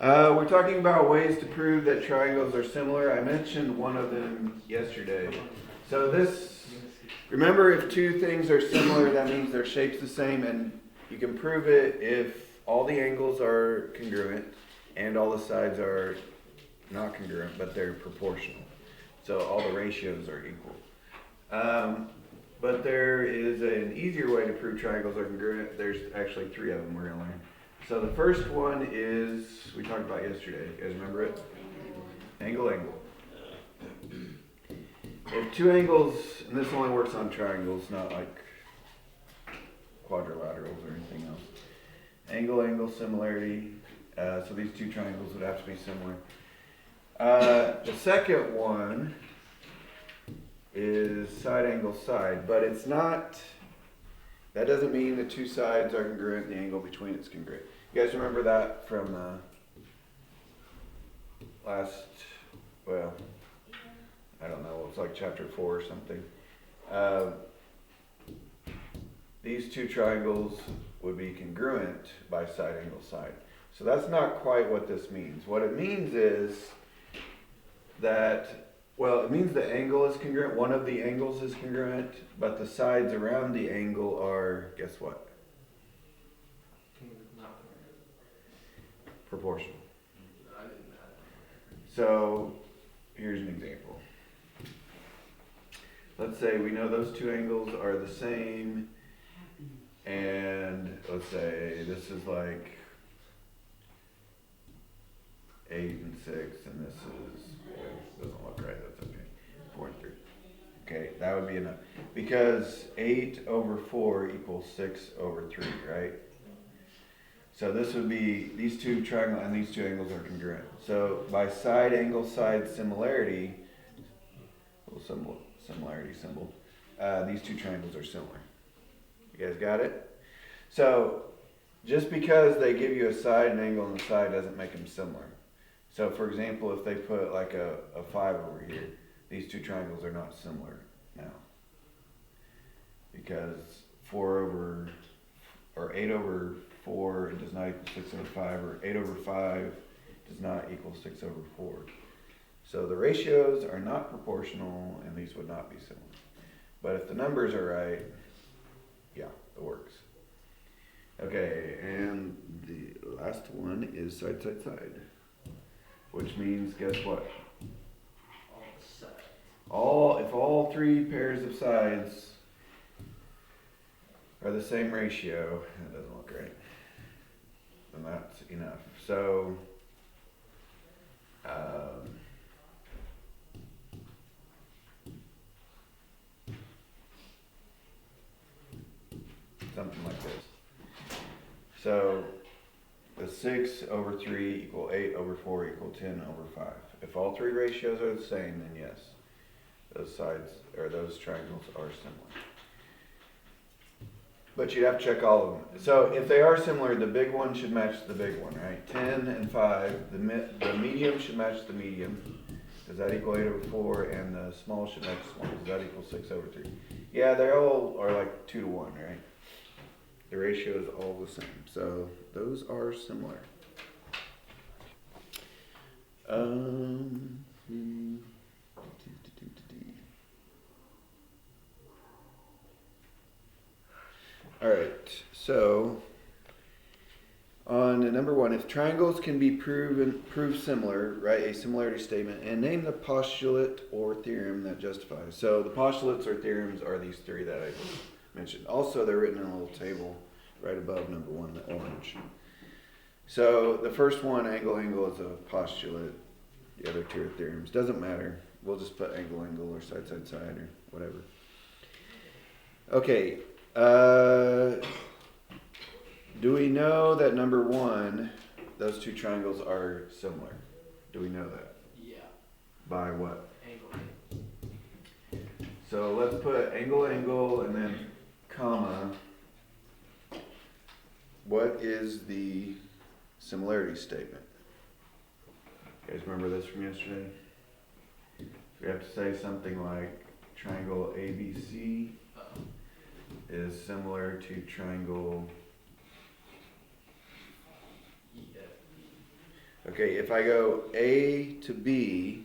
We're talking about ways to prove that triangles are similar. I mentioned one of them yesterday. So remember, if two things are similar, that means their shape's the same, and you can prove it if all the angles are congruent and all the sides are not congruent, but they're proportional. So all the ratios are equal. But there is an easier way to prove triangles are congruent. There's actually three of them we're going to learn. So the first one is, we talked about yesterday. You guys remember it? Angle. If two angles, and this only works on triangles, not like quadrilaterals or anything else. Angle, similarity. So these two triangles would have to be similar. The second one is side angle side, but it's not, that doesn't mean the two sides are congruent, the angle between it's congruent. You guys remember that from I don't know, it was like chapter 4 or something. These two triangles would be congruent by side angle side. So that's not quite what this means. What it means is that, well, it means the angle is congruent, one of the angles is congruent, but the sides around the angle are, guess what? Proportional. So, here's an example. Let's say we know those two angles are the same, and let's say this is like 8 and 6, and this is, doesn't look right, that's okay, 4 and 3. Okay, that would be enough. Because 8 over 4 equals 6 over 3, right? So this would be, these two triangles and these two angles are congruent. So by side angle side similarity, little symbol, similarity symbol, these two triangles are similar. You guys got it? So just because they give you a side and angle on the side doesn't make them similar. So for example, if they put like a 5 over here, these two triangles are not similar now. Because 8 over 4 does not equal 6 over 5, or 8 over 5 does not equal 6 over 4. So the ratios are not proportional, and these would not be similar. But if the numbers are right, yeah, it works. Okay, and the last one is side, side, side. Which means, guess what? If all three pairs of sides are the same ratio, that doesn't look right, then that's enough. So, something like this. So, the 6 over 3 equal 8 over 4 equal 10 over 5. If all three ratios are the same, then yes, those sides, or those triangles are similar. But you'd have to check all of them. So if they are similar, the big one should match the big one, right? 10 and 5, the medium should match the medium. Does that equal 8 over 4? And the small should match the small. Does that equal 6 over 3? Yeah, they all are like 2 to 1, right? The ratio is all the same. So those are similar. All right, so on number 1, if triangles can be proved similar, write a similarity statement and name the postulate or theorem that justifies. So the postulates or theorems are these three that I mentioned. Also, they're written in a little table right above number 1, the orange. So the first one, angle is a postulate. The other two are theorems. Doesn't matter. We'll just put angle or side, side, side, or whatever. Okay. Do we know that number 1, those two triangles are similar? Do we know that? Yeah. By what? Angle. So let's put angle and then comma. What is the similarity statement? You guys remember this from yesterday? We have to say something like triangle ABC is similar to triangle Okay, if I go A to B,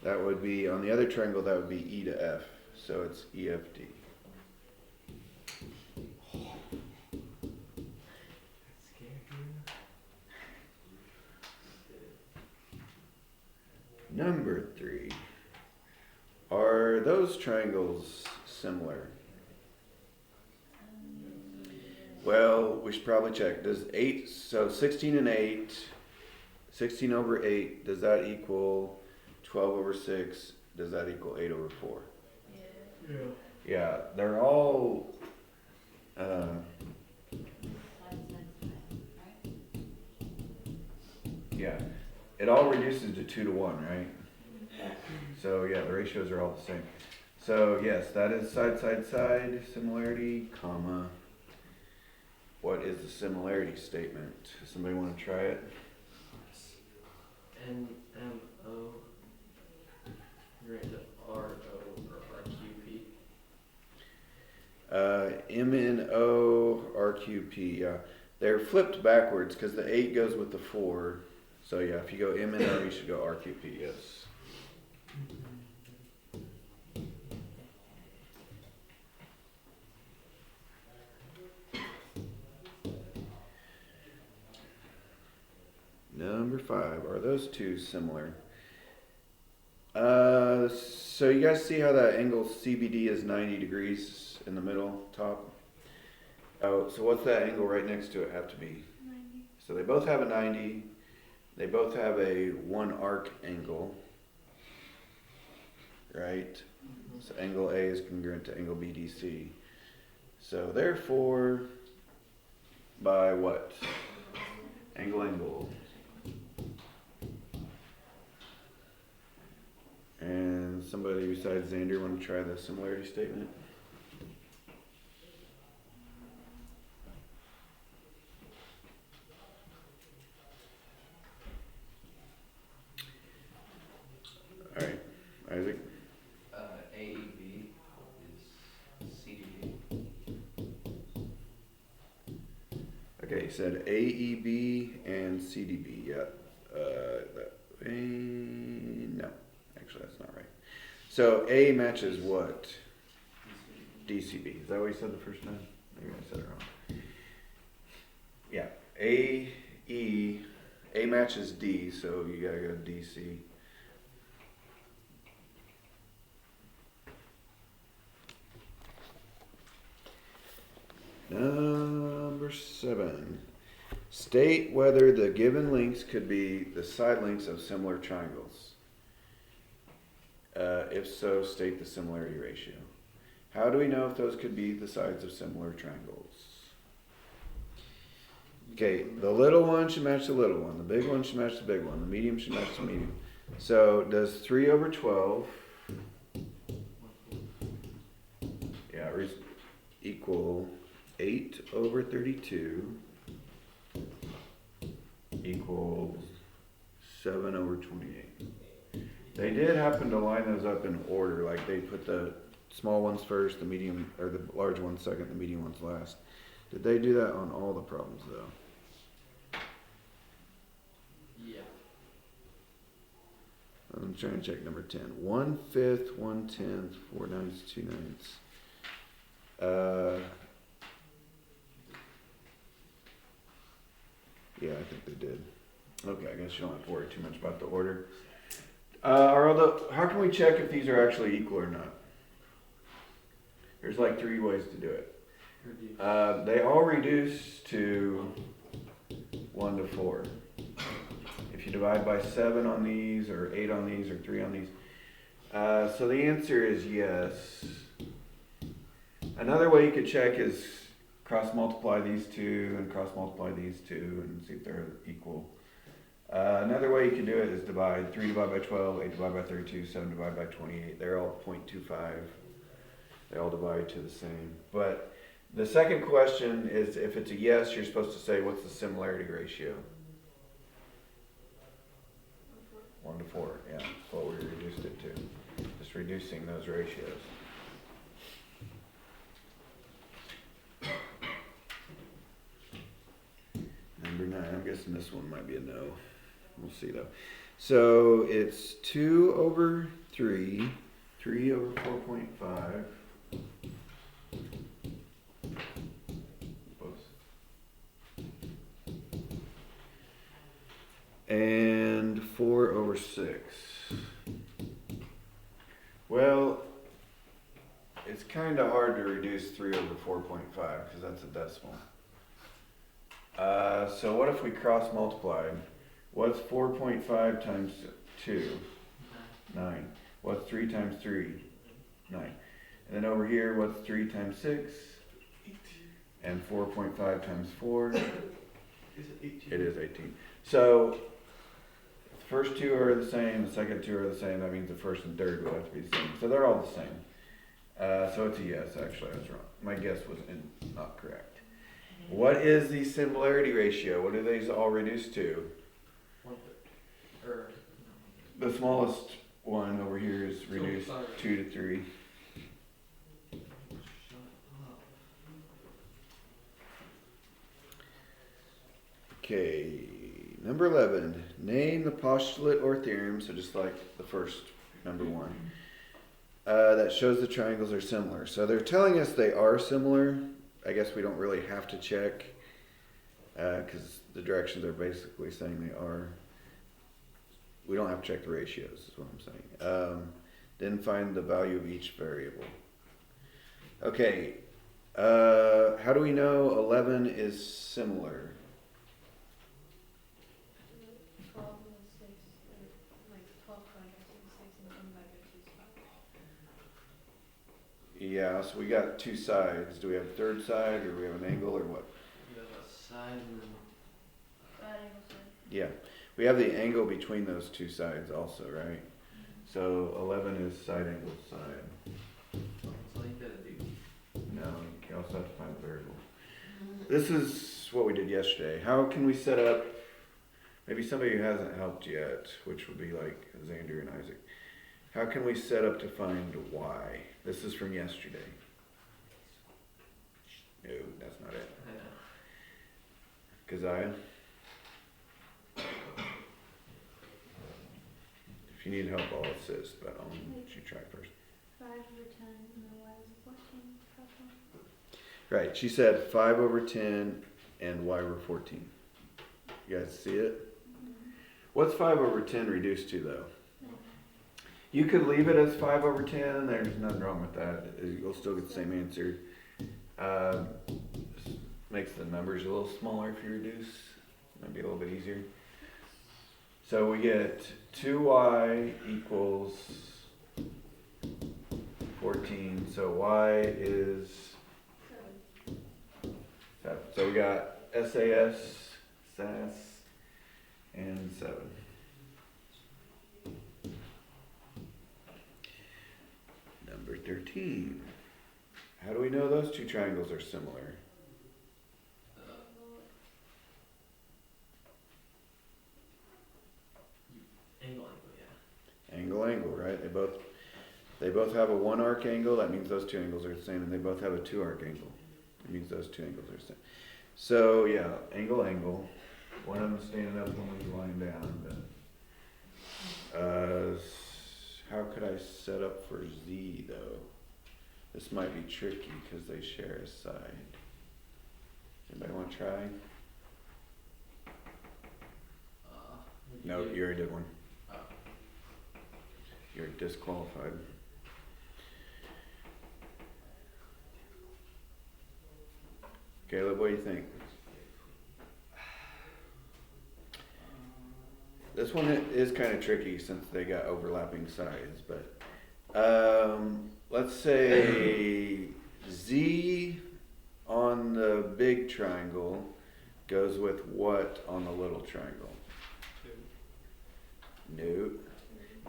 that would be, on the other triangle, that would be E to F. So it's EFD. Number 3. Are those triangles similar? Well, we should probably check. Does 8, so 16 and 8, 16 over 8, does that equal 12 over 6? Does that equal 8 over 4? Yeah. Yeah, they're all, yeah, it all reduces to 2 to 1, right? So yeah, the ratios are all the same. So yes, that is side, side, side, similarity, comma. What is the similarity statement? Somebody want to try it? NMO greater RO or RQP. MNO, RQP, yeah. They're flipped backwards because the 8 goes with the 4. So yeah, if you go MNO, you should go RQP, yes. Number 5, are those two similar? So you guys see how that angle CBD is 90 degrees in the middle, top? Oh, so what's that angle right next to it have to be? 90. So they both have a 90. They both have a 1 arc angle, right? So angle A is congruent to angle BDC. So therefore, by what? Angle. And somebody besides Xander want to try the similarity statement? All right, Isaac. AEB is CDB. Okay, you said AEB and CDB. Yeah. No, actually that's not right. So A matches what? DCB. Is that what you said the first time? Maybe I said it wrong. Yeah. A matches D, so you gotta go DC. Number 7. State whether the given lengths could be the side lengths of similar triangles. If so, state the similarity ratio. How do we know if those could be the sides of similar triangles? Okay, the little one should match the little one. The big one should match the big one. The medium should match the medium. So does 3 over 12 equal 8 over 32 equals 7 over 28. They did happen to line those up in order, like they put the small ones first, the medium, or the large ones second, the medium ones last. Did they do that on all the problems though? Yeah. I'm trying to check number 10. 1/5, 1/10, 4/9, 2/9. Yeah, I think they did. Okay, I guess you don't have to worry too much about the order. How can we check if these are actually equal or not? There's like 3 ways to do it. They all reduce to 1 to 4. If you divide by 7 on these, or 8 on these, or 3 on these. So the answer is yes. Another way you could check is cross multiply these two and cross multiply these two and see if they're equal. Another way you can do it is divide 3 divided by 12, 8 divided by 32, 7 divided by 28. They're all 0.25. They all divide to the same. But the second question is, if it's a yes, you're supposed to say, what's the similarity ratio? 1 to 4, yeah, that's what we reduced it to. Just reducing those ratios. Number 9, I'm guessing this one might be a no. We'll see though. So it's 2 over 3, 3 over 4.5. Whoops. And 4 over 6. Well, it's kind of hard to reduce 3 over 4.5 because that's a decimal. So what if we cross multiplied? What's 4.5 times 2? 9. What's 3 times 3? 9. And then over here, what's 3 times 6? 18. And 4.5 times 4? Is it 18? It is 18. So the first two are the same, the second two are the same. That means the first and third will have to be the same. So they're all the same. So it's a yes, actually, I was wrong. My guess was not correct. What is the similarity ratio? What do these all reduce to? 1/3. Or The smallest one over here is reduced 2 to 3. shut up. Okay, number 11. Name the postulate or theorem, so just like the first, number 1, that shows the triangles are similar. So they're telling us they are similar. I guess we don't really have to check because the directions are basically saying they are. We don't have to check the ratios, is what I'm saying. Then find the value of each variable. Okay, how do we know 11 is similar? 12 and 6, or like 12 quadrats and 6 and 10 quadrats is 5. Yeah, so we got two sides. Do we have a third side or do we have an angle or what? You have a side and then Bad angle side. Yeah, we have the angle between those two sides also, right? So 11 is side angle side. that's all you gotta do. No, you also have to find the variable. This is what we did yesterday. How can we set up, maybe somebody who hasn't helped yet, which would be like Xander and Isaac. How can we set up to find y? This is from yesterday. No, that's not it. I know. Keziah? If you need help, I'll assist, but I'll let you try first. 5 over 10, and then y was 14. Right, she said 5 over 10 and y over 14. You guys see it? What's 5 over 10 reduced to though? You could leave it as 5 over 10, there's nothing wrong with that. You'll still get the same answer. Just makes the numbers a little smaller if you reduce. Might be a little bit easier. So we get 2y equals 14. So y is 7. So we got SAS, SAS, and 7. Number 13. How do we know those two triangles are similar? Angle, yeah. Angle, angle, right? They both have a 1 arc angle. That means those two angles are the same, and they both have a 2 arc angle. It means those two angles are the same. So yeah, angle, angle. One of them standing up, one of them lying down. But how could I set up for z though? This might be tricky because they share a side. Anybody want to try? What'd No, do? you already did one. Oh. You're disqualified. Caleb, what do you think? This one is kind of tricky since they got overlapping sides, but let's say z on the big triangle goes with what on the little triangle? 2. No.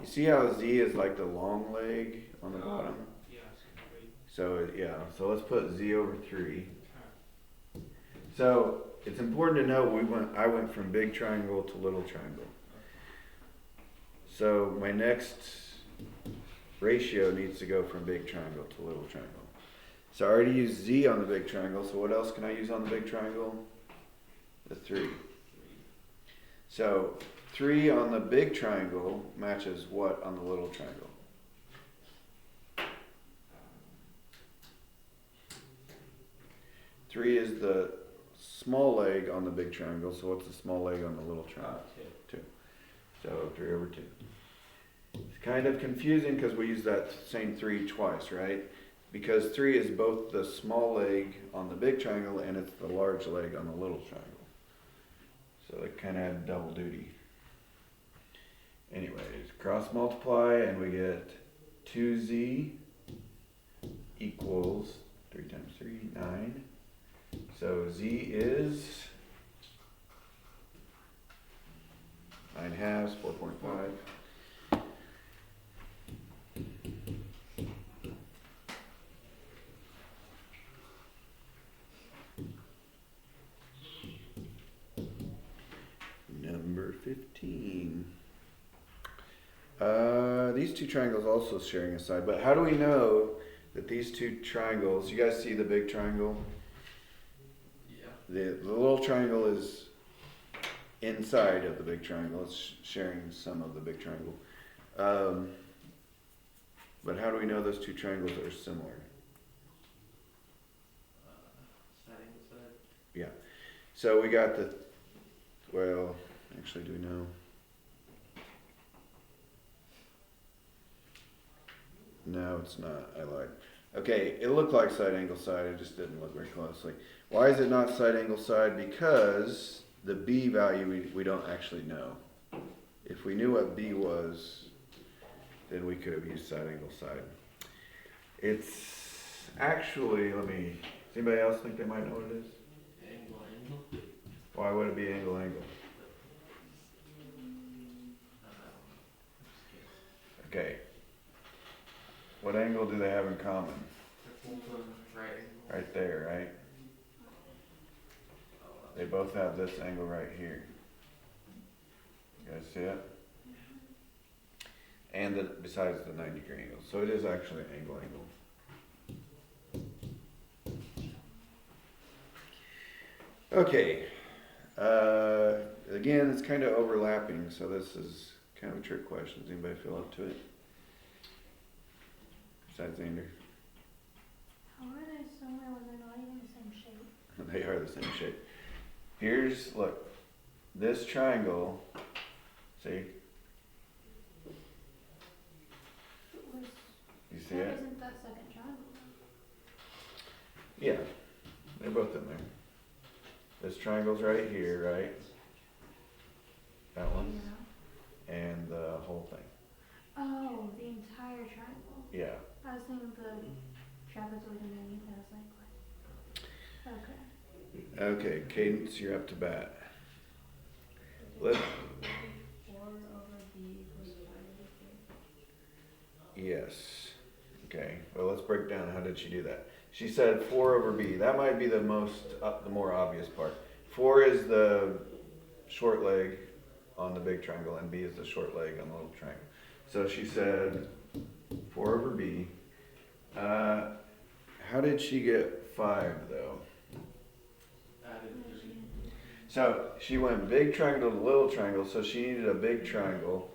You see how z is like the long leg on the bottom? Yeah, So yeah, so let's put z over 3. So it's important to know I went from big triangle to little triangle. So my next ratio needs to go from big triangle to little triangle. So I already used z on the big triangle, so what else can I use on the big triangle? The 3. So 3 on the big triangle matches what on the little triangle? Three is the small leg on the big triangle, so what's the small leg on the little triangle? 2. So 3 over 2. It's kind of confusing because we use that same 3 twice, right? Because 3 is both the small leg on the big triangle and it's the large leg on the little triangle. So they kind of have double duty. Anyways, cross multiply and we get 2z equals 3 times 3, 9. So z is 9 halves, 4.5. Number 15. These two triangles also sharing a side, but how do we know that these two triangles, you guys see the big triangle? Yeah. The little triangle is inside of the big triangle. It's sharing some of the big triangle. But how do we know those two triangles are similar? Side angle side. Yeah. So we got the, well, actually, do we know? No, it's not. I lied. Okay, it looked like side angle side. It just didn't look very closely. Why is it not side angle side? Because the B value we don't actually know. If we knew what B was, then we could have used side angle side. It's actually, does anybody else think they might know what it is? Angle angle. Why would it be angle angle? Just Okay. What angle do they have in common? They're both on right angle. Right there, right? Oh, They both have this angle right here. You guys see it? And besides the 90-degree angle. So it is actually an angle angle. Okay. Again, it's kind of overlapping, so this is kind of a trick question. Does anybody feel up to it? Besides Xander? How are they similar when they're not even the same shape? They are the same shape. Look, this triangle, see? You see That it? isn't that second triangle. Yeah, they're both in there. This triangle's right here, right? That one, and the whole thing. Oh, the entire triangle. Yeah. I was thinking the trapezoid underneath. I was like, what? Okay. Okay, Cadence, you're up to bat. Let 4 over b equals 5 over 3. Yes. Okay. Well, let's break down. How did she do that? She said 4 over b. That might be the more obvious part. 4 is the short leg on the big triangle, and b is the short leg on the little triangle. So she said 4 over b. How did she get 5 though? added 3. So she went big triangle to little triangle, so she needed a big triangle.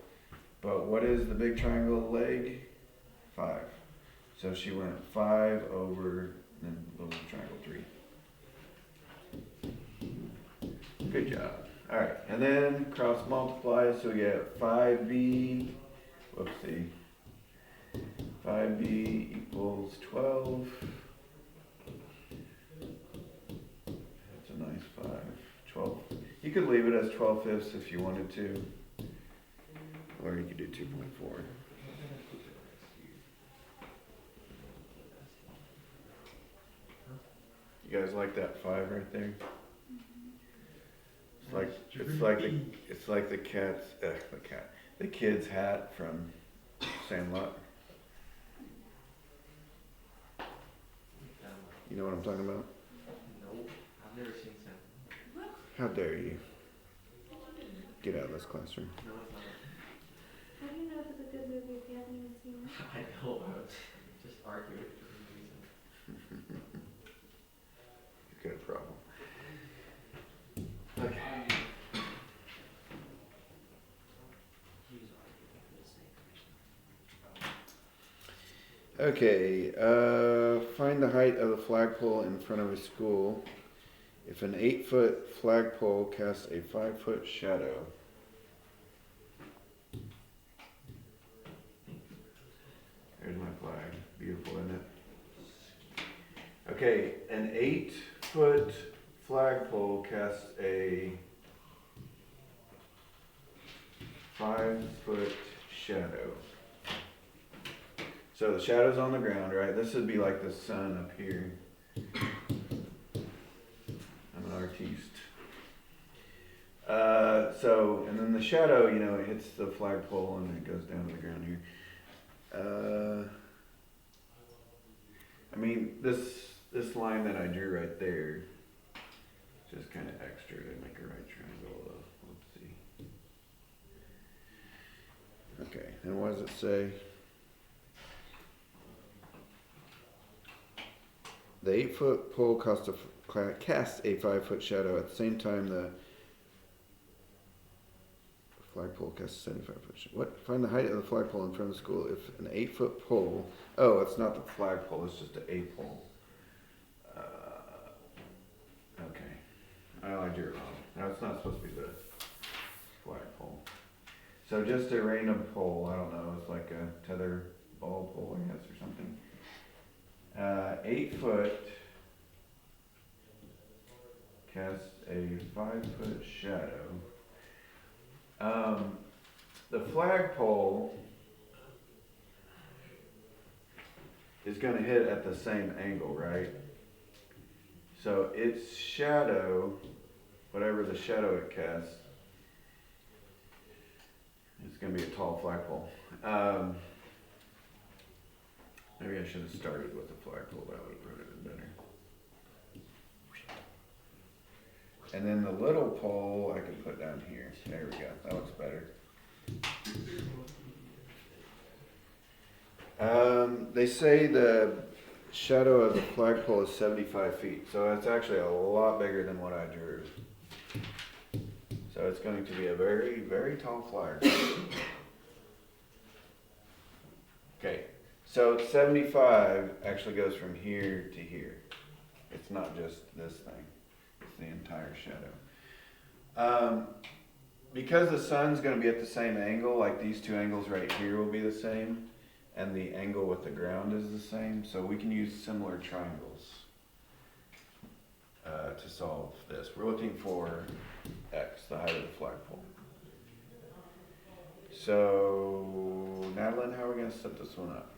But what is the big triangle leg? 5. So she went 5 over then little triangle 3. Good job. Alright, and then cross multiply, so we get 5b, whoopsie, 5b equals 12. That's a nice 5. 12. You could leave it as 12/5 if you wanted to, or you could do 2.4. You guys like that 5 right there? It's like the kid's hat from Sandlot. You know what I'm talking about? Nope. I've never seen Sam. How dare you? Get out of this classroom. No, it's not. How do you know if it's a good movie if you haven't even seen it? I know. I was just arguing for no reason. You've got a problem. Okay, find the height of the flagpole in front of a school. If an 8-foot flagpole casts a 5-foot shadow. There's my flag. Beautiful, isn't it? Okay, an 8-foot flagpole casts a 5-foot shadow. So the shadow's on the ground, right? This would be like the sun up here. I'm an artiste. And then the shadow, it hits the flagpole and it goes down to the ground here. I mean, this line that I drew right there is just kind of extra to make a right triangle. Let's see. Okay, and what does it say? The 8-foot pole casts a 5-foot shadow. At the same time, the flagpole casts a 75-foot shadow. What? Find the height of the flagpole in front of the school. If an 8-foot pole... Oh, it's not the flagpole. It's just an 8-pole. Okay. I drew it wrong. No, it's not supposed to be the flagpole. So just a random pole. I don't know. It's like a tether ball pole, I guess, or something. 8-foot casts a 5-foot shadow. The flagpole is going to hit at the same angle, right? So its shadow, whatever the shadow it casts, it's going to be a tall flagpole. Maybe I should have started with the flagpole. That would have put it better. And then the little pole I could put down here. There we go. That looks better. They say the shadow of the flagpole is 75 feet. So that's actually a lot bigger than what I drew. So it's going to be a very, very tall flag. Okay. So 75 actually goes from here to here. It's not just this thing. It's the entire shadow. Because the sun's going to be at the same angle, like these two angles right here will be the same, and the angle with the ground is the same, so we can use similar triangles to solve this. We're looking for x, the height of the flagpole. So, Madeline, how are we going to set this one up?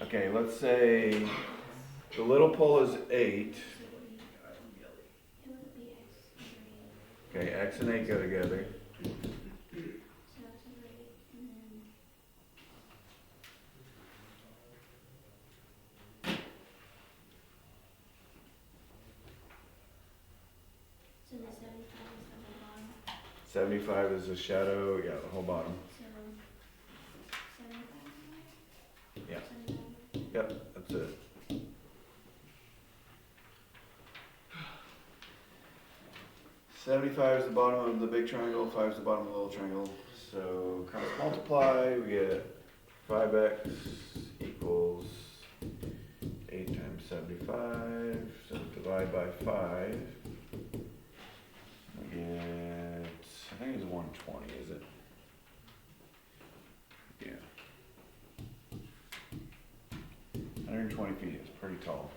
Okay, let's say the little pole is 8. Okay, x and 8 go together. So the 75 is the whole bottom. 75 is the shadow, yeah, the whole bottom. So 75. Yeah. 75. Yep, that's it. $75 is the bottom of the big triangle, 5 is the bottom of the little triangle. So cross multiply, we get 5x equals 8 times 75. So divide by 5. We get, I think it's 120, is it? Yeah. 120 feet is pretty tall.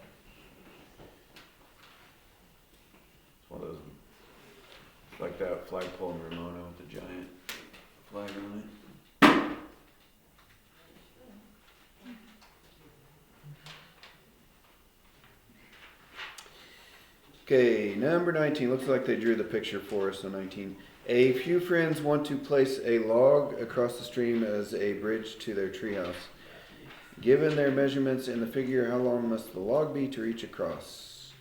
It's one of those, like that flagpole in Ramona with the giant flag on it. Okay, number 19. Looks like they drew the picture for us on 19. A few friends want to place a log across the stream as a bridge to their treehouse. Given their measurements in the figure, how long must the log be to reach across?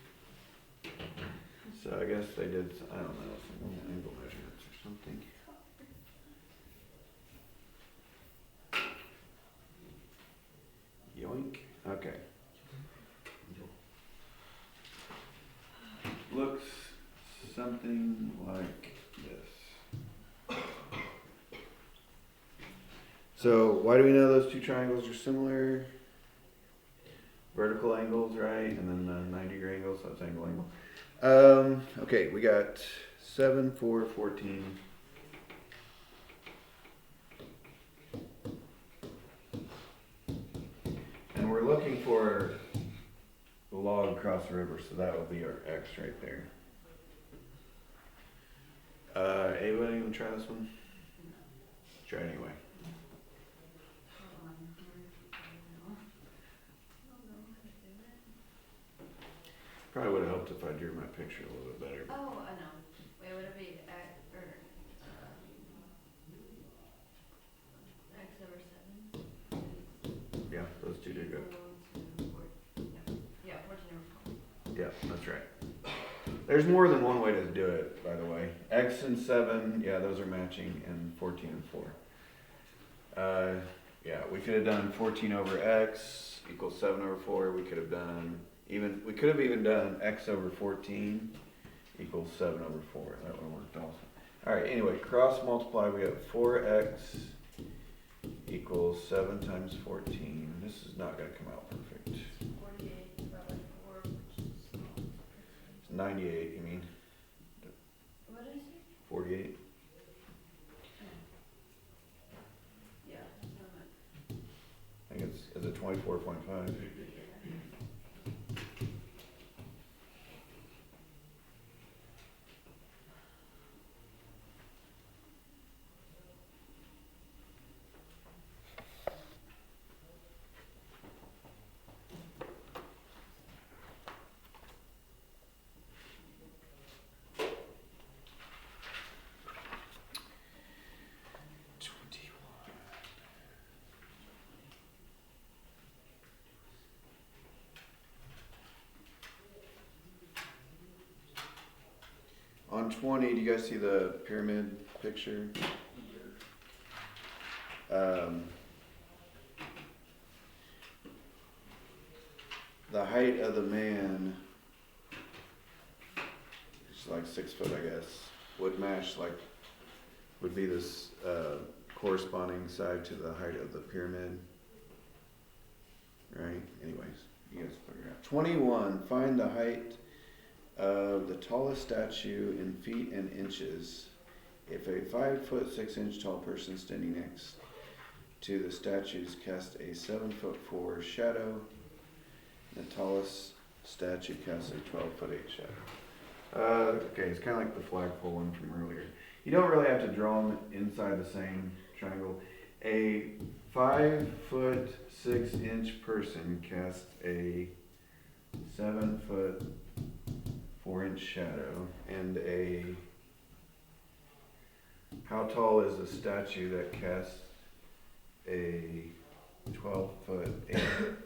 So I guess they did, I don't know, some angle measurements or something. Yoink. Okay. something like this. So why do we know those two triangles are similar? Vertical angles, right? And then the 90-degree angles, so that's angle. Okay, we got 7, 4, 14. And we're looking for the log across the river, so that will be our x right there. Ava, you wanna try this one? Try it anyway. Probably would have helped if I drew my picture a little bit better. Oh, I know. Wait, would it be X over 7? Yeah, those two do good. Yeah, 14 over 4. Yeah, that's right. There's more than one way to do it, by the way. X and 7, yeah, those are matching, and 14 and 4. Yeah, we could have done 14 over X equals 7 over 4. We could have even done X over 14 equals 7 over 4. That would have worked also. Alright, anyway, cross multiply, we have 4x equals 7 times 14. This is not going to come out perfect. 48 divided by 4, which is small. It's 98, you mean? What did I say? 48? Yeah, that's what I meant. I think is it 24.5? On 20, do you guys see the pyramid picture? The height of the man, it's like 6 foot, I guess, would match, like, would be this corresponding side to the height of the pyramid. Right? Anyways, you guys figure it out. 21, find the height of the tallest statue in feet and inches. If a 5'6" tall person standing next to the statues cast a 7'4" shadow, the tallest statue casts a 12'8" shadow. Okay, it's kind of like the flagpole one from earlier. You don't really have to draw them inside the same triangle. A 5'6" person casts a 7'4" shadow, and how tall is a statue that casts a 12'8"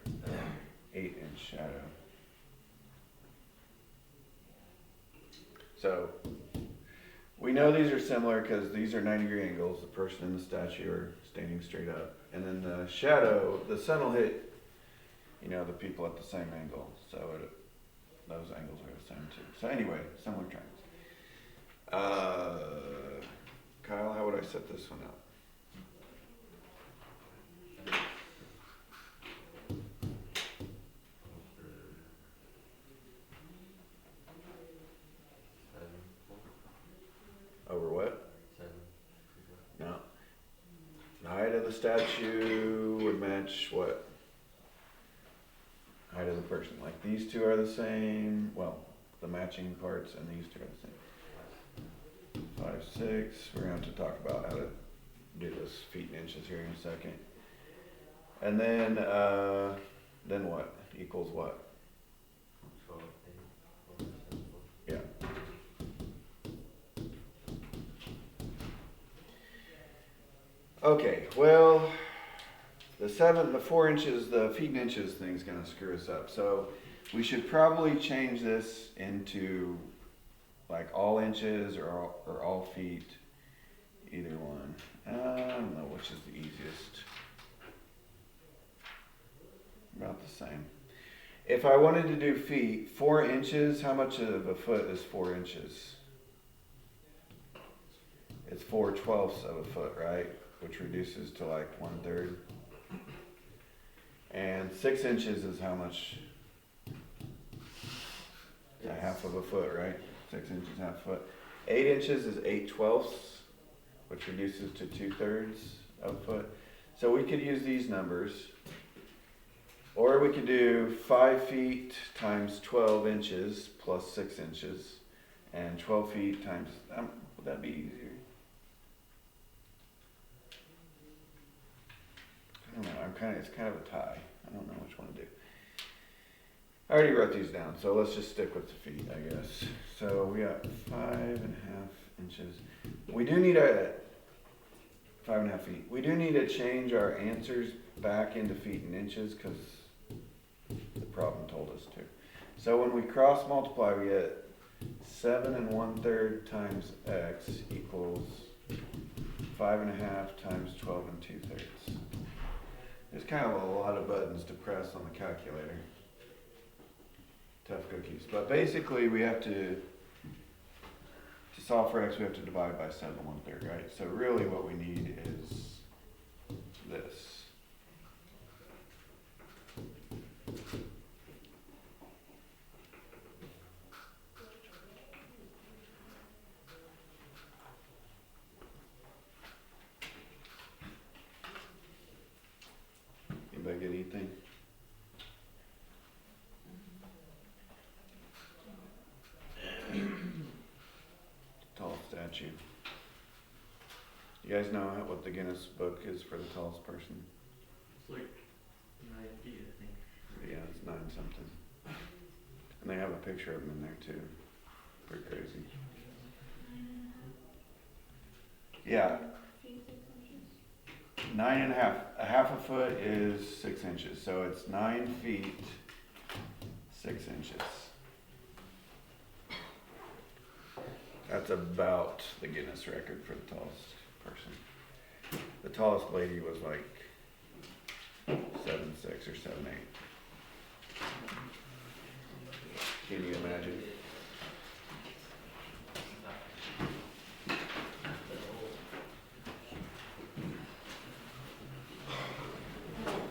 shadow? So we know these are similar because these are 90-degree angles. The person and the statue are standing straight up, and then the shadow, the sun will hit, the people at the same angle. So those angles are the same too. So anyway, similar triangles. Kyle, how would I set this one up? Over what? 7. No. The height of the statue would match what? Height of the person. Like these two are the same. Well, the matching parts, and these two are the same. 5, 6. We're going to have to talk about how to do this feet and inches here in a second. And then what? Equals what? 12, 8, 4, 7, 4. Yeah. Okay, well, the 4 inches, the feet and inches thing is going to screw us up. So we should probably change this into like all inches or all feet, either one. I don't know which is the easiest. About the same. If I wanted to do feet, 4 inches, how much of a foot is 4 inches? it's 4/12 of a foot, right? Which reduces to like 1/3. And 6 inches is how much? A half of a foot, right? 6 inches, half a foot. 8 inches is 8/12, which reduces to 2/3 of a foot. So we could use these numbers. Or we could do 5 feet times 12 inches plus 6 inches. And 12 feet times, would that be easier? I don't know, it's kind of a tie. I don't know which one to do. I already wrote these down, so let's just stick with the feet, I guess. So we got 5.5 inches. We do need 5.5 feet. We do need to change our answers back into feet and inches because the problem told us to. So when we cross multiply, we get 7 1/3 times x equals 5.5 times 12 2/3. There's kind of a lot of buttons to press on the calculator. Tough cookies. But basically we have to solve for x, we have to divide by 7 1/3, right? So really what we need is this. Anybody get anything? Tall statue. You guys know what the Guinness book is for the tallest person? It's like 9 feet, I think. Yeah, it's 9 something. And they have a picture of him in there too. Pretty crazy. Yeah, Feet 6 inches. 9.5. A half a foot is 6 inches, so it's 9 feet 6 inches. That's about the Guinness record for the tallest person. The tallest lady was like 7'6" or 7'8". Can you imagine?